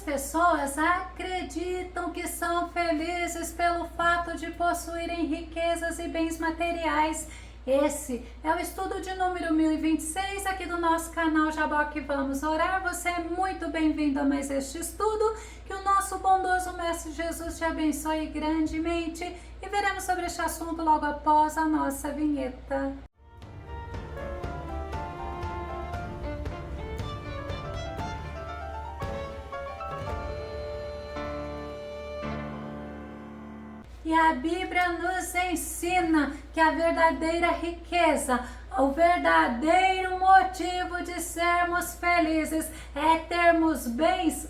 pessoas acreditam que são felizes pelo fato de possuírem riquezas e bens materiais. Esse é o estudo de número 1026 aqui do nosso canal Jaboque Vamos Orar. Você é muito bem-vindo a mais este estudo. Que o nosso bondoso Mestre Jesus te abençoe grandemente. E veremos sobre este assunto logo após a nossa vinheta. E a Bíblia nos ensina que a verdadeira riqueza, o verdadeiro motivo de sermos felizes é termos bens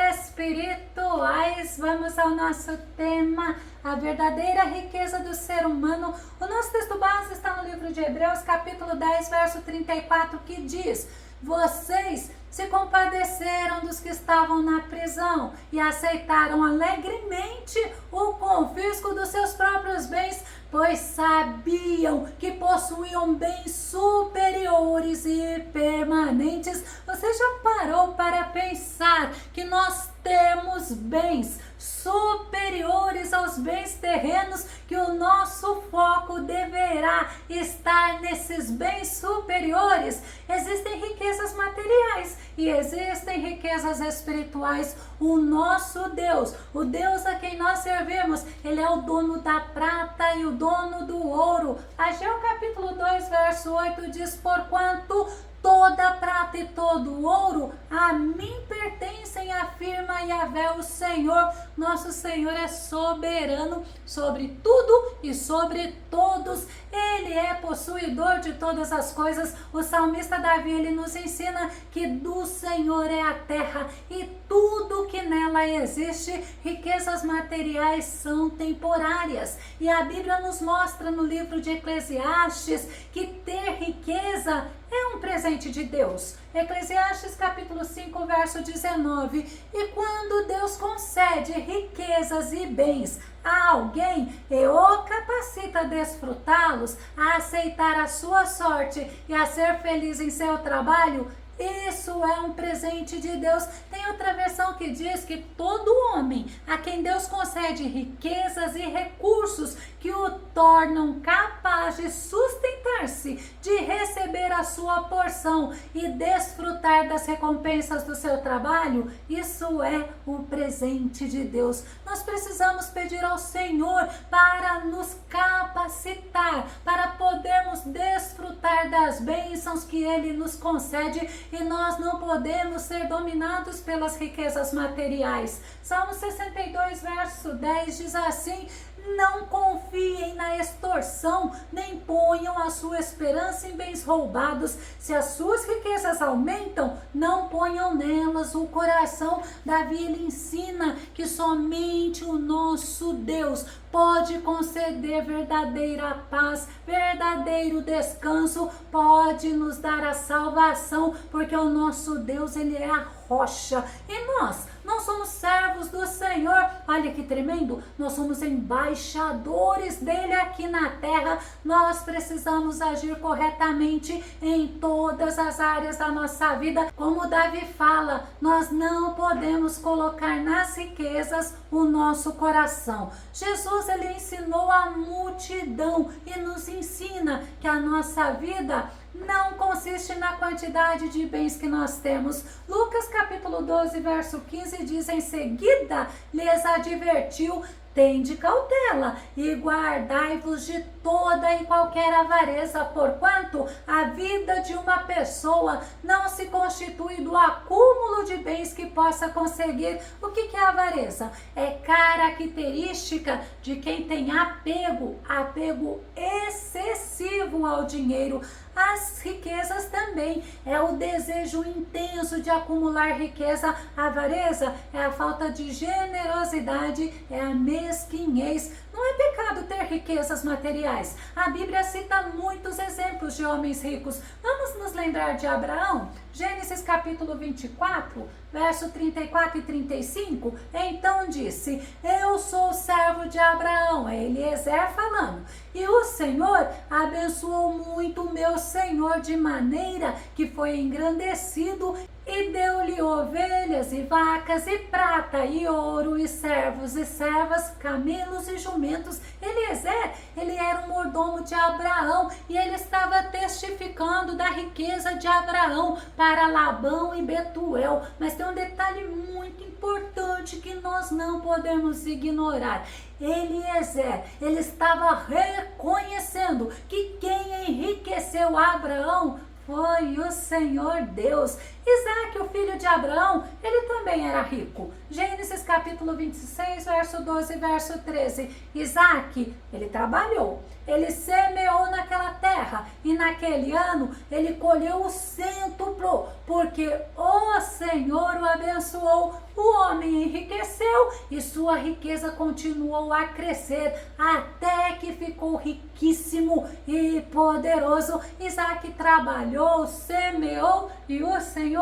espirituais. Vamos ao nosso tema, a verdadeira riqueza do ser humano. O nosso texto base está no livro de Hebreus, capítulo 10, verso 34, que diz: vocês se compadeceram dos que estavam na prisão e aceitaram alegremente o confisco dos seus próprios bens, pois sabiam que possuíam bens superiores e permanentes. Você já parou para pensar que nós temos bens superiores aos bens terrenos, que o nosso foco deverá estar nesses bens superiores? Existem riquezas materiais e existem riquezas espirituais. O nosso Deus, o Deus a quem nós servimos, Ele é o dono da prata e o dono do ouro. Ageu capítulo 2, verso 8 diz: porquanto toda prata e todo ouro a mim pertencem, afirma Yahvé, o Senhor. Nosso Senhor é soberano sobre tudo e sobre todos. Ele é possuidor de todas as coisas. O salmista Davi, ele nos ensina que do Senhor é a terra e tudo que nela existe. Riquezas materiais são temporárias. E a Bíblia nos mostra no livro de Eclesiastes que ter riqueza é um presente de Deus. Eclesiastes capítulo 5, verso 19. E quando Deus concede riquezas e bens a alguém e o capacita a desfrutá-los, a aceitar a sua sorte e a ser feliz em seu trabalho, isso é um presente de Deus. Tem outra versão que diz que todo homem a quem Deus concede riquezas e recursos que o tornam capaz de sustentar-se, de receber a sua porção e desfrutar das recompensas do seu trabalho, isso é um presente de Deus. Nós precisamos pedir ao Senhor para nos capacitar, para podermos desfrutar das bênçãos que Ele nos concede, e nós não podemos ser dominados pelas riquezas materiais. Salmo 62, verso 10 diz assim: não confiem na extorsão, nem ponham a sua esperança em bens roubados. Se as suas riquezas aumentam, não ponham nelas o coração. Davi, ele ensina que somente o nosso Deus pode conceder verdadeira paz, verdadeiro descanso, pode nos dar a salvação, porque o nosso Deus, ele é a rocha. E nós não somos servos do Senhor, olha que tremendo, nós somos embaixadores dele aqui na terra. Nós precisamos agir corretamente em todas as áreas da nossa vida. Como Davi fala, nós não podemos colocar nas riquezas o nosso coração. Jesus, ele ensinou a multidão e nos ensina que a nossa vida não consiste na quantidade de bens que nós temos. Lucas capítulo 12, verso 15 diz: em seguida lhes advertiu: tende cautela e guardai-vos de toda e qualquer avareza, porquanto a vida de uma pessoa não se constitui do acúmulo de bens que possa conseguir. O que é avareza? É característica de quem tem apego excessivo ao dinheiro. As riquezas também é o desejo intenso de acumular riqueza. A avareza é a falta de generosidade, é a mesquinhez. Não é pecado ter riquezas materiais. A Bíblia cita muitos exemplos de homens ricos. Vamos nos lembrar de Abraão? Gênesis capítulo 24, verso 34 e 35. Então disse: eu sou servo de Abraão, é Eliezer falando, e o Senhor abençoou muito o meu Senhor, de maneira que foi engrandecido E deu-lhe ovelhas e vacas e prata e ouro e servos e servas, camelos e jumentos. Eliezer, ele era um mordomo de Abraão e ele estava testificando da riqueza de Abraão para Labão e Betuel. Mas tem um detalhe muito importante que nós não podemos ignorar. Eliezer, ele estava reconhecendo que quem enriqueceu Abraão foi o Senhor Deus. Isaac, o filho de Abraão, ele também era rico. Gênesis capítulo 26, verso 12 e verso 13. Isaac, ele trabalhou, ele semeou naquela terra e naquele ano ele colheu o cêntuplo, porque o Senhor o abençoou. O homem enriqueceu e sua riqueza continuou a crescer até que ficou riquíssimo e poderoso. Isaac trabalhou, semeou e o Senhor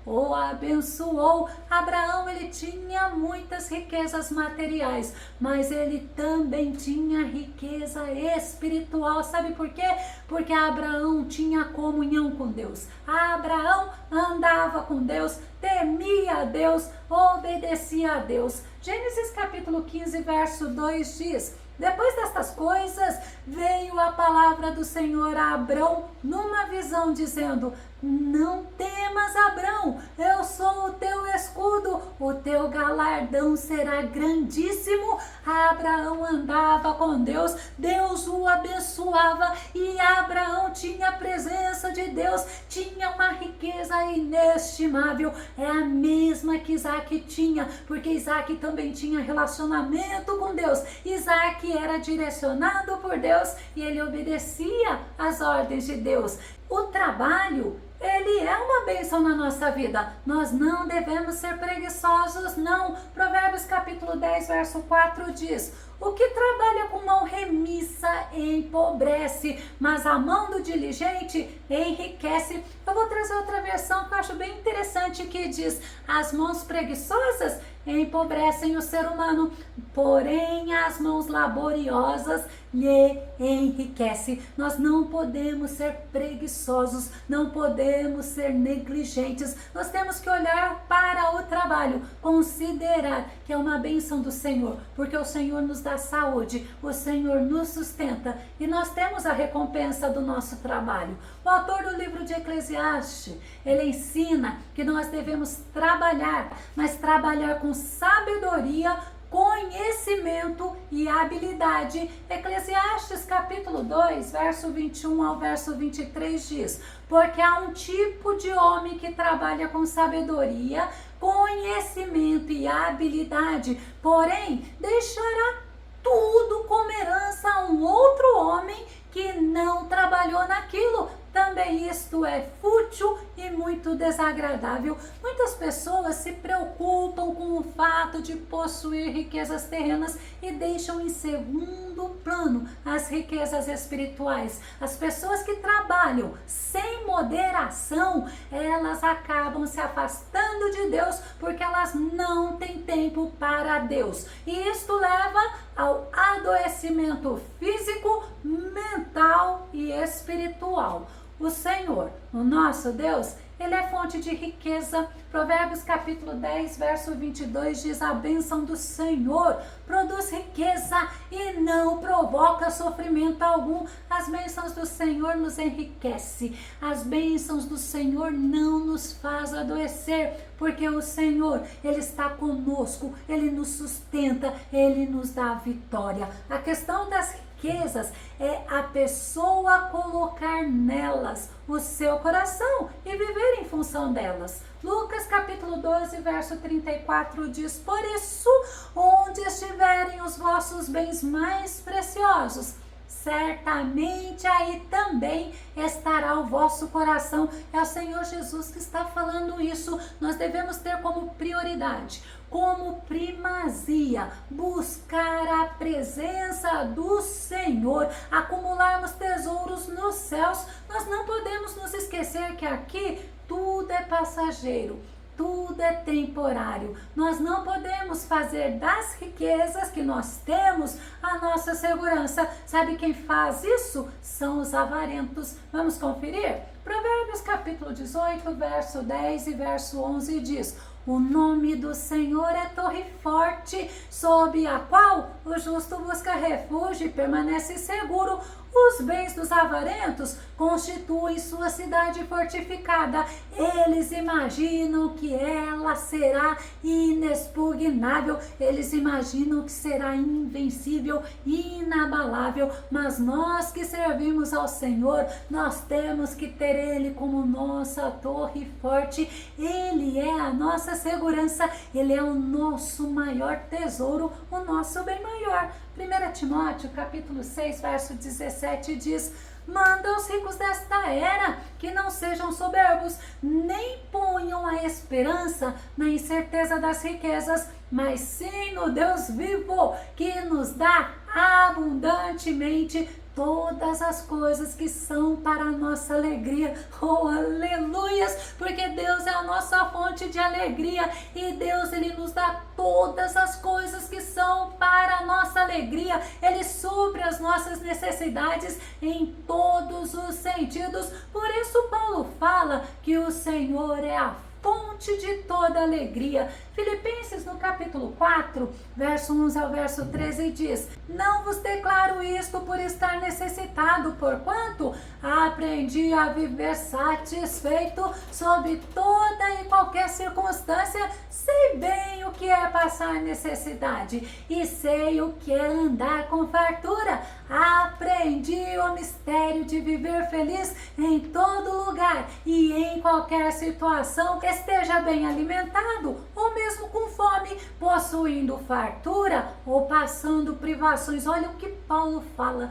o abençoou. Abraão, ele tinha muitas riquezas materiais, mas ele também tinha riqueza espiritual. Sabe por quê? Porque Abraão tinha comunhão com Deus. Abraão andava com Deus, temia a Deus, obedecia a Deus. Gênesis capítulo 15, verso 2 diz: depois destas coisas, veio a palavra do Senhor a Abrão numa visão, dizendo: não temas, Abrão, eu sou o teu escudo, o teu galardão será grandíssimo. Abraão andava com Deus, Deus o abençoava e Abraão tinha a presença de Deus, tinha uma riqueza inestimável. É a mesma que Isaac tinha, porque Isaac também tinha relacionamento com Deus. Isaac era direcionado por Deus e ele obedecia às ordens de Deus. O trabalho, ele é uma bênção na nossa vida. Nós não devemos ser preguiçosos, não. Provérbios capítulo 10, verso 4 diz: o que trabalha com mão remissa empobrece, mas a mão do diligente enriquece. Eu vou trazer outra versão que eu acho bem interessante, que diz: as mãos preguiçosas empobrecem o ser humano, porém as mãos laboriosas lhe enriquece. Nós não podemos ser preguiçosos, não podemos ser negligentes. Nós temos que olhar para o trabalho, considerar que é uma bênção do Senhor, porque o Senhor nos dá saúde, o Senhor nos sustenta e nós temos a recompensa do nosso trabalho. O autor do livro de Eclesiastes, ele ensina que nós devemos trabalhar, mas trabalhar com sabedoria, conhecimento e habilidade. Eclesiastes capítulo 2, verso 21 ao verso 23 diz: porque há um tipo de homem que trabalha com sabedoria, conhecimento e habilidade, porém deixará tudo como herança a um outro homem que não trabalhou naquilo. Também isto é fútil e muito desagradável. Muitas pessoas se preocupam com o fato de possuir riquezas terrenas e deixam em segundo plano as riquezas espirituais. As pessoas que trabalham sem moderação, elas acabam se afastando de Deus porque elas não têm tempo para Deus. E isto leva ao adoecimento físico, mental e espiritual. O Senhor, o nosso Deus, ele é fonte de riqueza. Provérbios capítulo 10, verso 22 diz: a bênção do Senhor produz riqueza e não provoca sofrimento algum. As bênçãos do Senhor nos enriquecem. As bênçãos do Senhor não nos faz adoecer, porque o Senhor, ele está conosco, ele nos sustenta, ele nos dá vitória. A questão das riquezas é a pessoa colocar nelas o seu coração e viver em função delas. Lucas capítulo 12, verso 34 diz: por isso, onde estiverem os vossos bens mais preciosos, certamente aí também estará o vosso coração. É o Senhor Jesus que está falando isso. Nós devemos ter como prioridade, como primazia, buscar a presença do Senhor, acumularmos tesouros nos céus. Nós não podemos nos esquecer que aqui tudo é passageiro, tudo é temporário. Nós não podemos fazer das riquezas que nós temos a nossa segurança. Sabe quem faz isso? São os avarentos. Vamos conferir? Provérbios capítulo 18, verso 10 e verso 11 diz: o nome do Senhor é torre forte, sob a qual o justo busca refúgio e permanece seguro. Os bens dos avarentos constituem sua cidade fortificada. Eles imaginam que ela será inexpugnável. Eles imaginam que será invencível, inabalável. Mas nós que servimos ao Senhor, nós temos que ter Ele como nossa torre forte. Ele é a nossa segurança. Ele é o nosso maior tesouro, o nosso bem maior. 1 Timóteo capítulo 6, verso 17 diz: manda aos ricos desta era que não sejam soberbos, nem ponham a esperança na incerteza das riquezas, mas sim no Deus vivo, que nos dá abundantemente todas as coisas que são para a nossa alegria. Oh, aleluias! Porque Deus é a nossa fonte de alegria e Deus, Ele nos dá todas as coisas que são para a nossa alegria. Ele supre as nossas necessidades em todos os sentidos. Por isso Paulo fala que o Senhor é a fonte de toda alegria. Filipenses no capítulo 4, verso 11 ao verso 13 diz: não vos declaro isto por estar necessitado, porquanto aprendi a viver satisfeito sob toda e qualquer circunstância. Sei bem o que é passar necessidade e sei o que é andar com fartura. Aprendi o mistério de viver feliz em todo lugar e em qualquer situação, esteja bem alimentado ou mesmo com fome, possuindo fartura ou passando privações. Olha o que Paulo fala: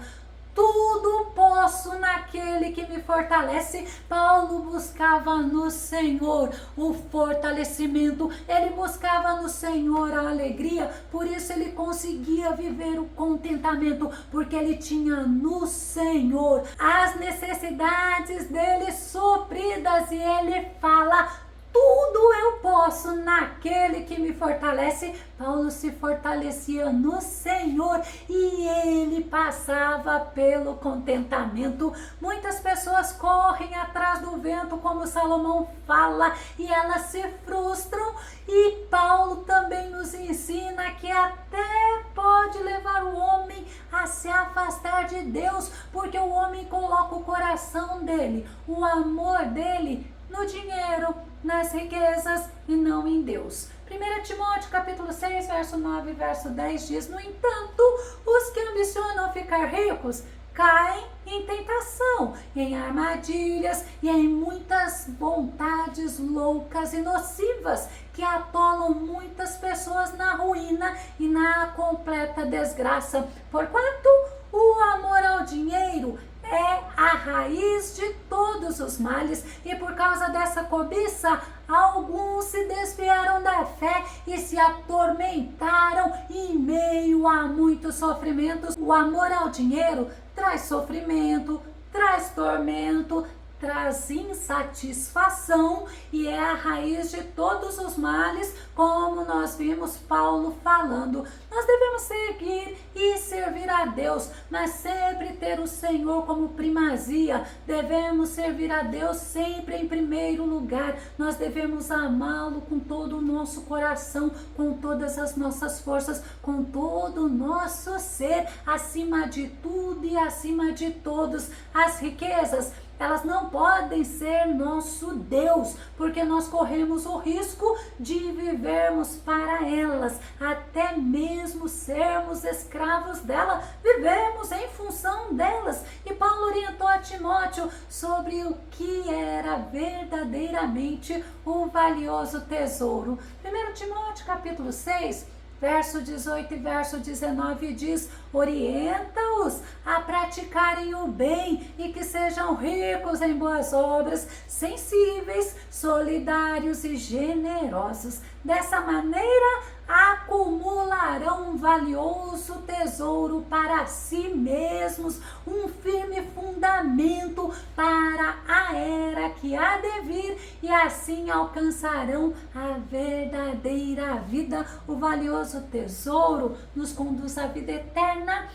tudo posso naquele que me fortalece. Paulo buscava no Senhor o fortalecimento, ele buscava no Senhor a alegria, por isso ele conseguia viver o contentamento, porque ele tinha no Senhor as necessidades dele supridas, e ele fala: tudo eu posso naquele que me fortalece. Paulo se fortalecia no Senhor e ele passava pelo contentamento. Muitas pessoas correm atrás do vento, como Salomão fala, e elas se frustram. E Paulo também nos ensina que até pode levar o homem a se afastar de Deus, porque o homem coloca o coração dele, o amor dele, no dinheiro, nas riquezas e não em Deus. 1 Timóteo capítulo 6, verso 9 e verso 10 diz: no entanto, os que ambicionam ficar ricos caem em tentação, em armadilhas e em muitas vontades loucas e nocivas, que atolam muitas pessoas na ruína e na completa desgraça. Porquanto o amor ao dinheiro é a raiz de todos os males, e por causa dessa cobiça, alguns se desviaram da fé e se atormentaram em meio a muitos sofrimentos. O amor ao dinheiro traz sofrimento, traz tormento, traz insatisfação e é a raiz de todos os males, como nós vimos Paulo falando. Nós devemos seguir e servir a Deus, mas sempre ter o Senhor como primazia. Devemos servir a Deus sempre em primeiro lugar. Nós devemos amá-lo com todo o nosso coração, com todas as nossas forças, com todo o nosso ser, acima de tudo e acima de todos. As riquezas, elas não podem ser nosso Deus, porque nós corremos o risco de vivermos para elas, até mesmo sermos escravos dela, vivemos em função delas. E Paulo orientou a Timóteo sobre o que era verdadeiramente o valioso tesouro. 1 Timóteo capítulo 6, verso 18 e verso 19 diz: orienta-os a praticarem o bem e que sejam ricos em boas obras, sensíveis, solidários e generosos. Dessa maneira, acumularão um valioso tesouro para si mesmos, um firme fundamento para a era que há de vir, e assim alcançarão a verdadeira vida. O valioso tesouro nos conduz à vida eterna.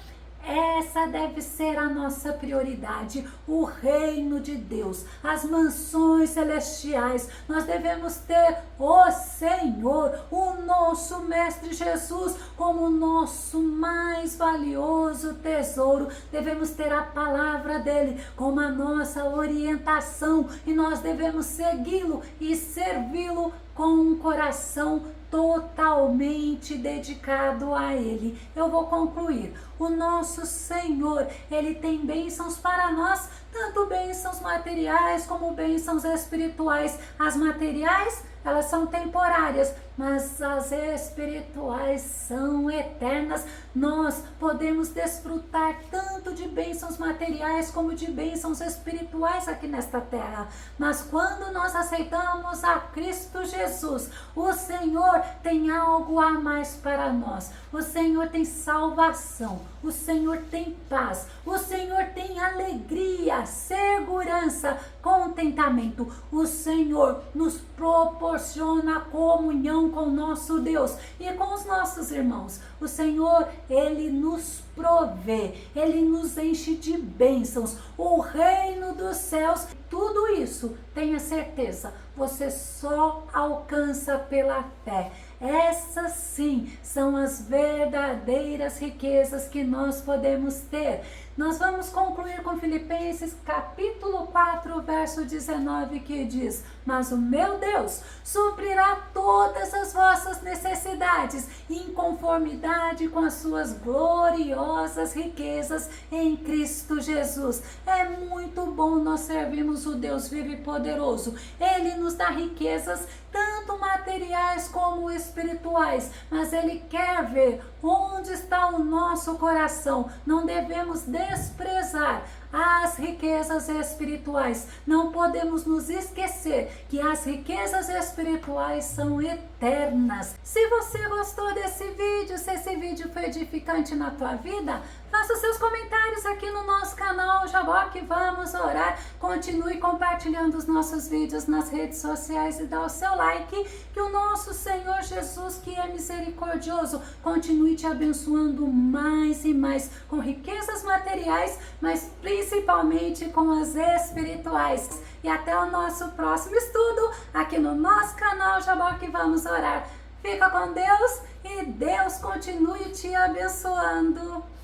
Essa deve ser a nossa prioridade, o reino de Deus, as mansões celestiais. Nós devemos ter o Senhor, o nosso Mestre Jesus, como o nosso mais valioso tesouro. Devemos ter a palavra dele como a nossa orientação e nós devemos segui-lo e servi-lo com um coração totalmente dedicado a Ele. Eu vou concluir. O nosso Senhor, Ele tem bênçãos para nós, tanto bênçãos materiais como bênçãos espirituais. As materiais, elas são temporárias, mas as espirituais são eternas. Nós podemos desfrutar tanto de bênçãos materiais como de bênçãos espirituais aqui nesta terra. Mas quando nós aceitamos a Cristo Jesus, o Senhor tem algo a mais para nós. O Senhor tem salvação, o Senhor tem paz, o Senhor tem alegria, segurança, contentamento. O Senhor nos proporciona comunhão com o nosso Deus e com os nossos irmãos. O Senhor, Ele nos provê, Ele nos enche de bênçãos. O reino dos céus, tudo isso, tenha certeza, você só alcança pela fé. Essas sim são as verdadeiras riquezas que nós podemos ter. Nós vamos concluir com Filipenses capítulo 4, verso 19, que diz: mas o meu Deus suprirá todas as vossas necessidades em conformidade com as suas gloriosas riquezas em Cristo Jesus. É muito bom nós servirmos o Deus vivo e poderoso. Ele nos dá riquezas tanto materiais como espirituais, mas Ele quer ver onde está o nosso coração. Não devemos desprezar as riquezas espirituais. Não podemos nos esquecer que as riquezas espirituais são eternas. Se você gostou desse vídeo, se esse vídeo foi edificante na tua vida, faça os seus comentários aqui no nosso canal Jaboque Vamos Orar. Continue compartilhando os nossos vídeos nas redes sociais e dá o seu like. Que o nosso Senhor Jesus, que é misericordioso, continue te abençoando mais e mais com riquezas materiais, mas principalmente com as espirituais. E até o nosso próximo estudo aqui no nosso canal Jaboque Vamos Orar. Fica com Deus e Deus continue te abençoando.